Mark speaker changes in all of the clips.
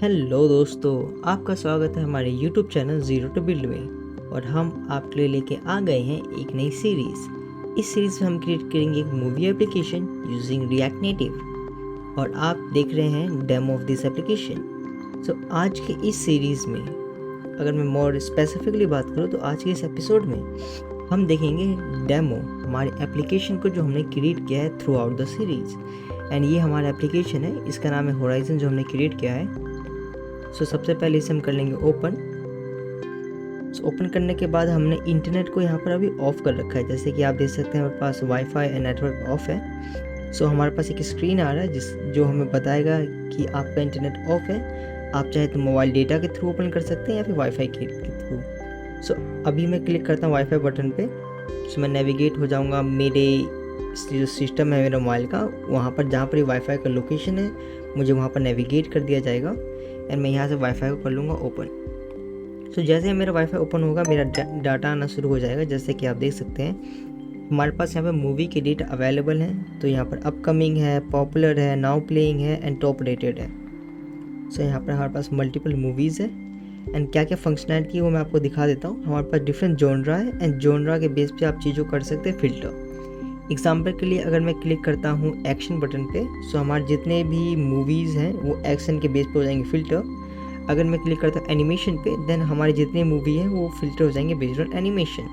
Speaker 1: Hello दोस्तों, आपका स्वागत है हमारे YouTube channel zero to build में। और हम आपके लिए लेके आ गए हैं एक नई सीरीज़। इस सीरीज़ में हम क्रिएट करेंगे एक movie application using react native और आप देख रहे हैं डेमो ऑफ दिस एप्लीकेशन। सो आज के इस सीरीज़ में अगर मैं मोर स्पेसिफिकली बात करूँ तो आज के इस एपिसोड में हम देखेंगे डेमो हमारे एप्लीकेशन को जो हमने क्रिएट किया है through out the series. And ये हमारा एप्लीकेशन है, इसका नाम है होराइजन जो हमने क्रिएट किया है। सो सबसे पहले इसे हम कर लेंगे ओपन। ओपन करने के बाद हमने इंटरनेट को यहाँ पर अभी ऑफ कर रखा है। जैसे कि आप देख सकते हैं हमारे पास वाईफाई एंड नेटवर्क ऑफ है। सो हमारे पास एक स्क्रीन आ रहा है जो हमें बताएगा कि आपका इंटरनेट ऑफ है। आप चाहे तो मोबाइल डेटा के थ्रू ओपन कर सकते हैं या फिर वाईफाई के थ्रू। सो अभी मैं क्लिक करता हूँ वाईफाई बटन पे। सो मैं नेविगेट हो जाऊँगा मेरे जो सिस्टम है मेरे मोबाइल का, वहाँ पर जहाँ पर ये वाईफाई का लोकेशन है मुझे वहाँ पर नेविगेट कर दिया जाएगा। एंड मैं यहाँ से वाईफाई को कर लूँगा ओपन। सो जैसे ही मेरा वाईफाई ओपन होगा मेरा डाटा आना शुरू हो जाएगा। जैसे कि आप देख सकते हैं हमारे पास यहाँ पे मूवी के डेट अवेलेबल हैं। तो यहाँ पर अपकमिंग है, पॉपुलर है, नाउ प्लेइंग है एंड टॉप रेटेड है। सो यहाँ पर हमारे पास मल्टीपल मूवीज़ है एंड क्या क्या फंक्शनैलिटी है वो मैं आपको दिखा देता हूँ। हमारे पास डिफरेंट जॉनरा है एंड जॉनरा के बेस पे आप चीज़ों कर सकते हैं फिल्टर। एग्जाम्पल के लिए अगर मैं क्लिक करता हूँ एक्शन बटन पे, सो हमारे जितने भी मूवीज़ हैं वो एक्शन के बेस पे हो जाएंगे फिल्टर। अगर मैं क्लिक करता हूँ एनिमेशन पे, देन हमारे जितने मूवी हैं वो फिल्टर हो जाएंगे बेस्ड ऑन एनिमेशन।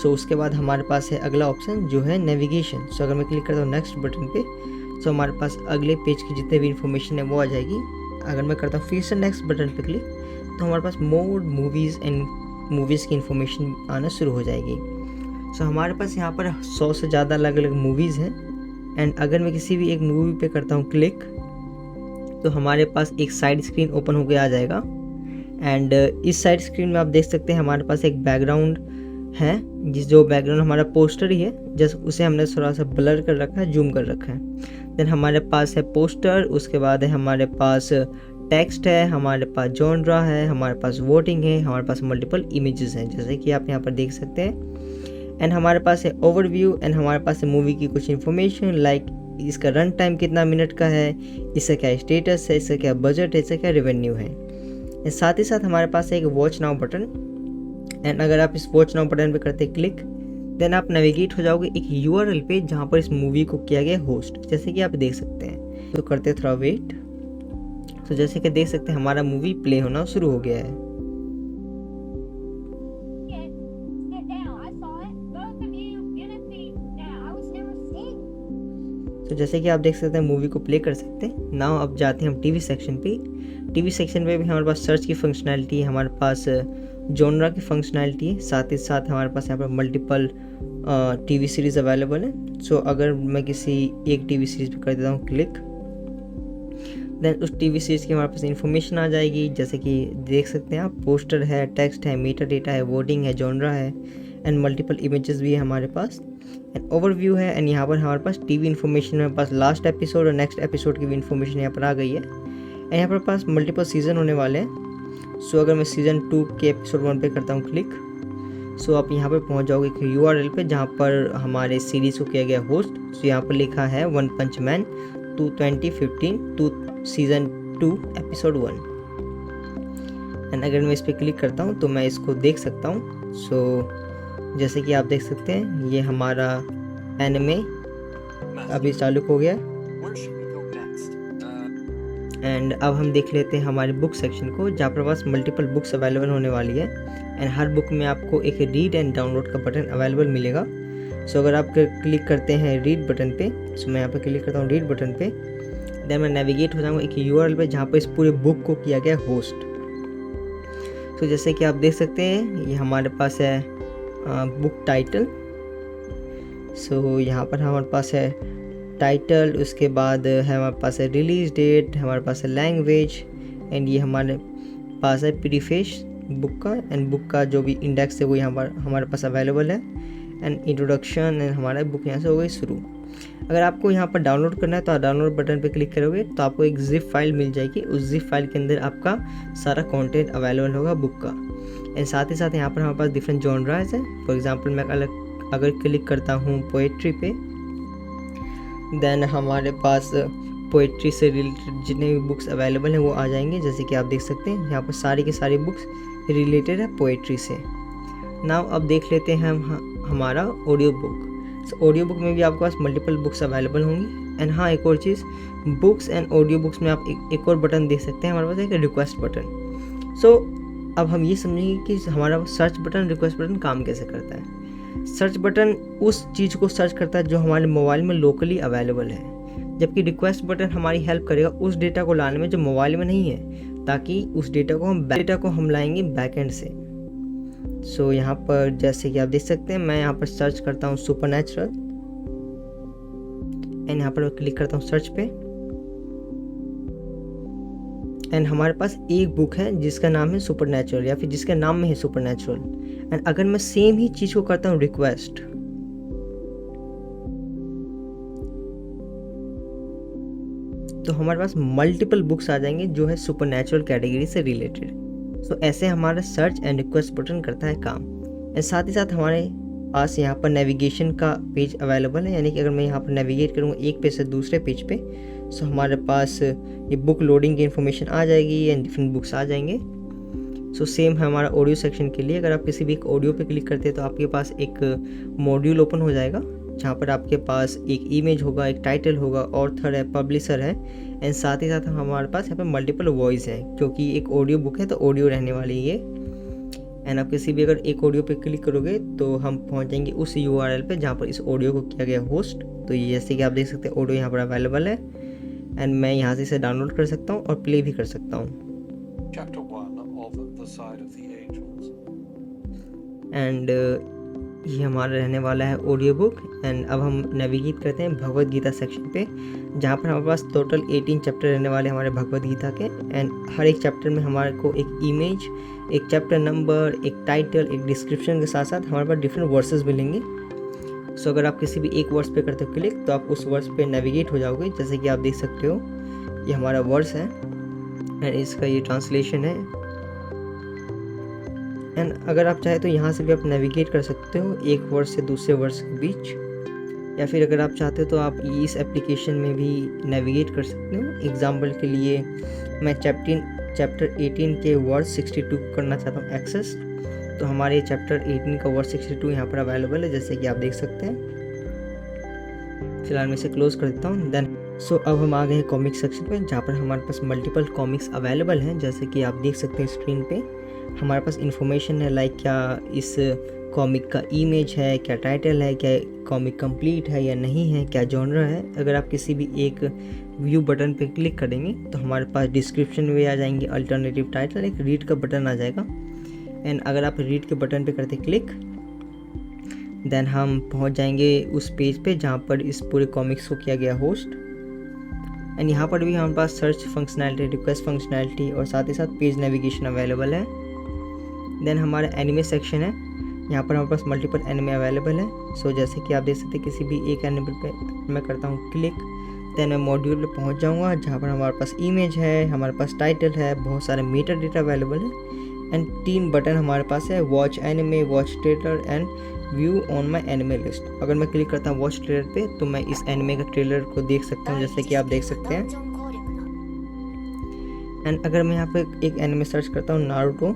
Speaker 1: सो उसके बाद हमारे पास है अगला ऑप्शन जो है नेविगेशन। सो अगर मैं क्लिक करता हूँ नेक्स्ट बटन पे, सो हमारे पास अगले पेज की जितने भी इंफॉर्मेशन है वो आ जाएगी। अगर मैं करता हूँ फिर से नेक्स्ट बटन पे क्लिक, तो हमारे पास मोर मूवीज़ एंड मूवीज़ की इंफॉर्मेशन आना शुरू हो जाएगी। सो हमारे पास यहाँ पर 100 से ज़्यादा अलग अलग मूवीज़ हैं। एंड अगर मैं किसी भी एक मूवी पे करता हूँ क्लिक, तो हमारे पास एक साइड स्क्रीन ओपन होकर आ जाएगा। एंड इस साइड स्क्रीन में आप देख सकते हैं हमारे पास एक बैकग्राउंड है, जो बैकग्राउंड हमारा पोस्टर ही है, जस्ट उसे हमने थोड़ा सा ब्लर कर रखा है, जूम कर रखा है। देन हमारे पास है पोस्टर, उसके बाद है हमारे पास टेक्स्ट है, हमारे पास जॉनरा है, हमारे पास वोटिंग है, हमारे पास मल्टीपल इमेजेस हैं जैसे कि आप यहाँ पर देख सकते हैं। एंड हमारे पास है ओवरव्यू एंड हमारे पास है मूवी की कुछ इन्फॉर्मेशन लाइक इसका रन टाइम कितना मिनट का है, इसका क्या स्टेटस है, इसका क्या बजट है, इसका क्या रेवेन्यू है। साथ ही साथ हमारे पास है एक वॉच नाउ बटन। एंड अगर आप इस वॉच नाउ बटन पे करते क्लिक, देन आप नेविगेट हो जाओगे एक URL पे जहाँ पर इस मूवी को किया गया होस्ट, जैसे कि आप देख सकते हैं। तो करते थोड़ा वेट। तो जैसे कि देख सकते हैं हमारा मूवी प्ले होना शुरू हो गया है। तो जैसे कि आप देख सकते हैं मूवी को प्ले कर सकते हैं। नाउ अब जाते हैं हम टीवी सेक्शन पे। टीवी सेक्शन पे भी हमारे पास सर्च की फंक्शनैलिटी है, हमारे पास जॉनरा की फंक्शनैलिटी है, साथ ही साथ हमारे पास यहाँ पर मल्टीपल टीवी सीरीज़ अवेलेबल है। सो अगर मैं किसी एक टीवी सीरीज़ पे कर देता हूँ क्लिक, देन उस टीवी सीरीज़ की हमारे पास इन्फॉर्मेशन आ जाएगी। जैसे कि देख सकते हैं आप पोस्टर है, टेक्स्ट है, मेटा डेटा है, वोटिंग है, जॉनरा है एंड मल्टीपल इमेजेस भी है हमारे पास एंड ओवरव्यू है। एंड यहाँ पर हमारे पास टीवी इन्फॉर्मेशन में पास लास्ट एपिसोड और नेक्स्ट एपिसोड की भी इन्फॉर्मेशन यहाँ पर आ गई है। एंड यहाँ पर पास मल्टीपल सीज़न होने वाले हैं। सो अगर मैं सीज़न 2 के एपिसोड 1 पे करता हूँ क्लिक, सो आप यहाँ पर पहुँच जाओगे एक URL पे जहाँ पर हमारे सीरीज़ को किया गया होस्ट। सो यहाँ पर लिखा है one punch man 2015 to season 2 episode 1। And अगर मैं इस पर क्लिक करता हूँ तो मैं इसको देख सकता हूँ। सो जैसे कि आप देख सकते हैं ये हमारा एनिमे अभी चालू हो गया। एंड अब हम देख लेते हैं हमारे बुक सेक्शन को जहाँ पर पास मल्टीपल बुक्स अवेलेबल होने वाली है। एंड हर बुक में आपको एक रीड एंड डाउनलोड का बटन अवेलेबल मिलेगा। सो अगर आप क्लिक करते हैं रीड बटन पे, सो मैं यहाँ पर क्लिक करता हूँ रीड बटन पे, देन मैं नेविगेट हो जाऊँगा एक URL पे जहाँ पर इस पूरे बुक को किया गया होस्ट। सो जैसे कि आप देख सकते हैं ये हमारे पास है बुक टाइटल। सो यहाँ पर हमारे पास है टाइटल, उसके बाद है हमारे पास है रिलीज डेट, हमारे पास है लैंग्वेज एंड ये हमारे पास है प्रीफेस बुक का। एंड बुक का जो भी इंडेक्स है वो यहाँ पर हमारे पास अवेलेबल है एंड इंट्रोडक्शन एंड हमारा बुक यहाँ से हो गई शुरू। अगर आपको यहाँ पर डाउनलोड करना है तो आप डाउनलोड बटन पे क्लिक करोगे तो आपको एक जिप फाइल मिल जाएगी। उस जिप फाइल के अंदर आपका सारा कंटेंट अवेलेबल होगा बुक का। एंड साथ ही साथ यहाँ पर हमारे पास डिफरेंट जॉनराज है। फॉर एग्जांपल मैं अगर क्लिक करता हूँ पोएट्री पे, देन हमारे पास पोइट्री से रिलेटेड जितने भी बुक्स अवेलेबल हैं वो आ जाएंगे। जैसे कि आप देख सकते हैं यहाँ पर सारी की सारी बुक्स रिलेटेड है पोइट्री से। नाउ अब देख लेते हैं हम हमारा audio book. So audio book में भी आपके पास मल्टीपल बुक्स अवेलेबल होंगी। एंड हाँ, एक और चीज़, बुक्स एंड ऑडियो बुक्स में आप एक और बटन देख सकते हैं, हमारे पास एक रिक्वेस्ट बटन। सो अब हम ये समझेंगे कि हमारा सर्च बटन, रिक्वेस्ट बटन काम कैसे करता है। सर्च बटन उस चीज़ को सर्च करता है जो हमारे मोबाइल में लोकली अवेलेबल है, जबकि रिक्वेस्ट बटन हमारी हेल्प करेगा उस डेटा को लाने में जो मोबाइल में नहीं है, ताकि उस डेटा को हम लाएंगे बैकएंड से। सो यहाँ पर जैसे कि आप देख सकते हैं, मैं यहाँ पर सर्च करता हूँ सुपरनैचुरल एंड यहाँ पर क्लिक करता हूँ सर्च पे। एंड हमारे पास एक बुक है जिसका नाम है सुपरनैचुरल, या फिर जिसके नाम में है सुपरनैचुरल। एंड अगर मैं सेम ही चीज़ को करता हूँ रिक्वेस्ट, तो हमारे पास मल्टीपल बुक्स आ जाएंगे जो है सुपरनैचुरल कैटेगरी से रिलेटेड। सो ऐसे हमारा सर्च एंड रिक्वेस्ट बटन करता है काम। एंड साथ ही साथ हमारे पास यहाँ पर नेविगेशन का पेज अवेलेबल है, यानी कि अगर मैं यहाँ पर नेविगेट करूँगा एक पेज से दूसरे पेज पे, सो हमारे पास ये बुक लोडिंग की इन्फॉर्मेशन आ जाएगी एंड डिफरेंट बुक्स आ जाएंगे। सो सेम है हमारा ऑडियो सेक्शन के लिए। अगर आप किसी भी एक ऑडियो पे क्लिक करते हैं तो आपके पास एक मॉड्यूल ओपन हो जाएगा, जहाँ पर आपके पास एक इमेज होगा, एक टाइटल होगा, ऑथर है, पब्लिशर है, एंड साथ ही साथ हमारे पास यहाँ पे मल्टीपल वॉइस है, क्योंकि एक ऑडियो बुक है तो ऑडियो रहने वाली है। एंड आप किसी भी अगर एक ऑडियो पे क्लिक करोगे तो हम पहुँच जाएंगे उस URL पे जहाँ पर इस ऑडियो को किया गया होस्ट। तो ये जैसे कि आप देख सकते हैं ऑडियो यहाँ पर अवेलेबल है, एंड मैं यहाँ से इसे डाउनलोड कर सकता हूँ और प्ले भी कर सकता हूँ। एंड ये हमारा रहने वाला है ऑडियो बुक। एंड अब हम नेविगेट करते हैं भगवद गीता सेक्शन पे, जहाँ पर हमारे पास टोटल 18 चैप्टर रहने वाले हमारे भगवद गीता के। एंड हर एक चैप्टर में हमारे को एक इमेज, एक चैप्टर नंबर, एक टाइटल, एक डिस्क्रिप्शन के साथ साथ हमारे पास डिफरेंट वर्सेस मिलेंगे। सो अगर आप किसी भी एक वर्स पे करते हो क्लिक, तो आप उस वर्स पे नेविगेट हो जाओगे। जैसे कि आप देख सकते हो ये हमारा वर्स है एंड इसका ये ट्रांसलेशन है। एंड अगर आप चाहे तो यहाँ से भी आप नेविगेट कर सकते हो एक वर्स से दूसरे वर्स के बीच, या फिर अगर आप चाहते हो तो आप इस एप्लीकेशन में भी नेविगेट कर सकते हो। एग्जाम्पल के लिए मैं चैप्टर 18 के वर्स 62 को करना चाहता हूँ एक्सेस, तो हमारे चैप्टर 18 का वर्स 62 यहाँ पर अवेलेबल है, जैसे कि आप देख सकते हैं। फिलहाल मैं इसे क्लोज कर देता हूँ। देन अब हम आ गए हैं कॉमिक सेक्शन पे, जहाँ पर हमारे पास मल्टीपल कॉमिक्स अवेलेबल हैं। जैसे कि आप देख सकते हैं स्क्रीन पे हमारे पास इन्फॉर्मेशन है, लाइक क्या इस कॉमिक का इमेज है, क्या टाइटल है, क्या कॉमिक कंप्लीट है या नहीं है, क्या जॉनर है। अगर आप किसी भी एक व्यू बटन पे क्लिक करेंगे तो हमारे पास डिस्क्रिप्शन में आ जाएंगे, अल्टरनेटिव टाइटल, एक रीड का बटन आ जाएगा। एंड अगर आप रीड के बटन पे करते क्लिक, देन हम पहुंच जाएंगे उस पेज पे जहां पर इस पूरे कॉमिक्स को किया गया होस्ट। एंड यहाँ पर भी हमारे पास सर्च फंक्शनैलिटी, रिक्वेस्ट फंक्शनैलिटी और साथ ही साथ पेज नेविगेशन अवेलेबल है। देन हमारा एनिमे सेक्शन है, यहाँ पर हमारे पास मल्टीपल एनिमे अवेलेबल है। सो जैसे कि आप देख सकते हैं किसी भी एक एनिमे पे मैं करता हूँ क्लिक, देन मैं मॉड्यूल पे पहुँच जाऊँगा जहाँ पर हमारे पास इमेज है, हमारे पास टाइटल है, बहुत सारे मेटा डेटा अवेलेबल है। एंड 3 बटन हमारे पास है, watch anime, watch trailer and view on my anime list. अगर मैं क्लिक करता हूँ वॉच ट्रेलर पे तो मैं इस एनिमे का ट्रेलर को देख सकता हूँ, जैसे कि आप देख सकते हैं। एंड अगर मैं यहाँ पे एक एनिमे सर्च करता हूँ नारुतो,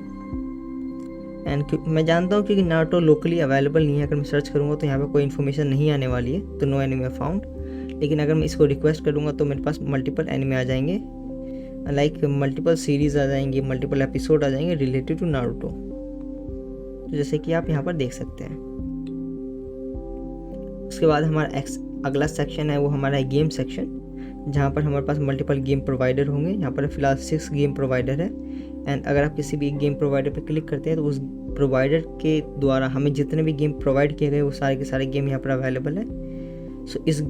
Speaker 1: एंड मैं जानता हूँ क्योंकि नारुतो लोकली अवेलेबल नहीं है, अगर मैं सर्च करूँगा तो यहाँ पे कोई इन्फॉर्मेशन नहीं आने वाली है, तो नो एनिमे फाउंड। लेकिन अगर मैं इसको रिक्वेस्ट करूँगा तो मेरे पास मल्टीपल एनिमे आ जाएंगे, लाइक मल्टीपल सीरीज़ आ जाएंगे, मल्टीपल एपिसोड आ जाएंगे रिलेटेड टू नारुतो, तो जैसे कि आप यहाँ पर देख सकते हैं। उसके बाद हमारा अगला सेक्शन है वो हमारा है गेम सेक्शन, जहाँ पर हमारे पास मल्टीपल गेम प्रोवाइडर होंगे। यहाँ पर फिलहाल 6 गेम प्रोवाइडर है। एंड अगर आप किसी भी एक गेम प्रोवाइडर पर क्लिक करते हैं तो उस प्रोवाइडर के द्वारा हमें जितने भी गेम प्रोवाइड किए गए वो सारे के सारे गेम यहाँ पर अवेलेबल है। सो इस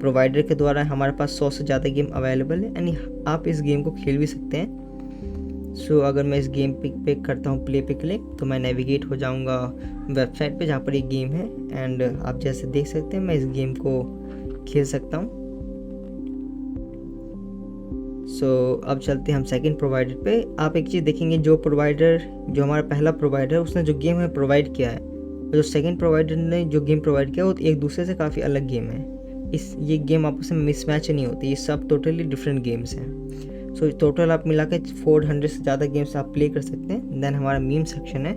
Speaker 1: प्रोवाइडर के द्वारा हमारे पास 100 से ज़्यादा गेम अवेलेबल है, एंड आप इस गेम को खेल भी सकते हैं। सो अगर मैं इस गेम पे करता हूँ प्ले पे क्लिक, तो मैं नेविगेट हो जाऊँगा वेबसाइट पे जहाँ पर एक गेम है। एंड आप जैसे देख सकते हैं मैं इस गेम को खेल सकता हूँ। सो अब चलते हैं हम सेकंड प्रोवाइडर पे। आप एक चीज़ देखेंगे, जो हमारा पहला प्रोवाइडर है उसने जो गेम है प्रोवाइड किया है, और जो सेकंड प्रोवाइडर ने जो गेम प्रोवाइड किया वो एक दूसरे से काफ़ी अलग गेम है। ये गेम आपस में मिसमैच नहीं होती, ये सब टोटली डिफरेंट गेम्स हैं। सो टोटल आप मिला के 400 से ज़्यादा गेम्स आप प्ले कर सकते हैं। देन हमारा मीम सेक्शन है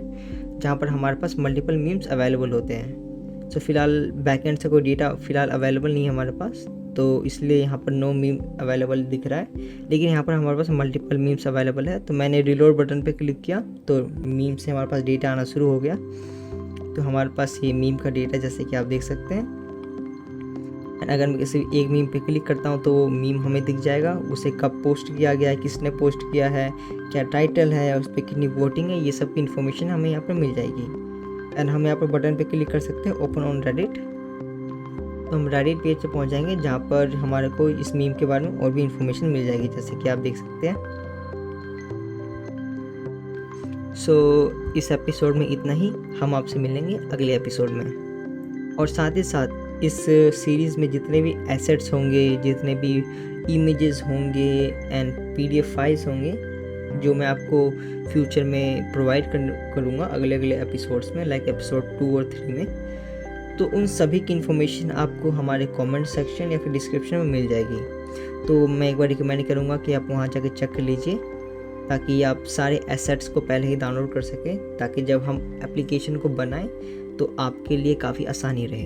Speaker 1: जहाँ पर हमारे पास मल्टीपल मीम्स अवेलेबल होते हैं। सो फिलहाल बैकएंड से कोई डेटा फ़िलहाल अवेलेबल नहीं है हमारे पास, तो इसलिए यहाँ पर नो मीम अवेलेबल दिख रहा है, लेकिन यहाँ पर हमारे पास मल्टीपल मीम्स अवेलेबल है। तो मैंने रिलोड बटन पे क्लिक किया तो मीम से हमारे पास डेटा आना शुरू हो गया। तो हमारे पास ये मीम का डेटा जैसे कि आप देख सकते हैं। एंड अगर मैं किसी एक मीम पे क्लिक करता हूँ तो वो मीम हमें दिख जाएगा, उसे कब पोस्ट किया गया है, किसने पोस्ट किया है, क्या टाइटल है, उस पर कितनी वोटिंग है, ये सब की इन्फॉर्मेशन हमें यहाँ पर मिल जाएगी। एंड हम यहाँ पर बटन पे क्लिक कर सकते हैं ओपन ऑन रेडिट। तो हम रेडिट पेज पे पहुँच जाएंगे जहाँ पर हमारे को इस मीम के बारे में और भी इन्फॉर्मेशन मिल जाएगी जैसे कि आप देख सकते हैं। सो इस एपिसोड में इतना ही, हम आपसे मिलेंगे अगले एपिसोड में। और साथ ही साथ इस सीरीज़ में जितने भी एसेट्स होंगे, जितने भी इमेजेस होंगे एंड PDF फाइल्स होंगे जो मैं आपको फ्यूचर में प्रोवाइड करूँगा अगले एपिसोड्स में, लाइक एपिसोड 2 और 3 में, तो उन सभी की इन्फॉर्मेशन आपको हमारे कमेंट सेक्शन या फिर डिस्क्रिप्शन में मिल जाएगी। तो मैं एक बार रिकमेंड करूँगा कि आप वहाँ जाकर चेक कर लीजिए ताकि आप सारे एसेट्स को पहले ही डाउनलोड कर सकें, ताकि जब हम एप्लीकेशन को बनाएं तो आपके लिए काफ़ी आसानी रहे।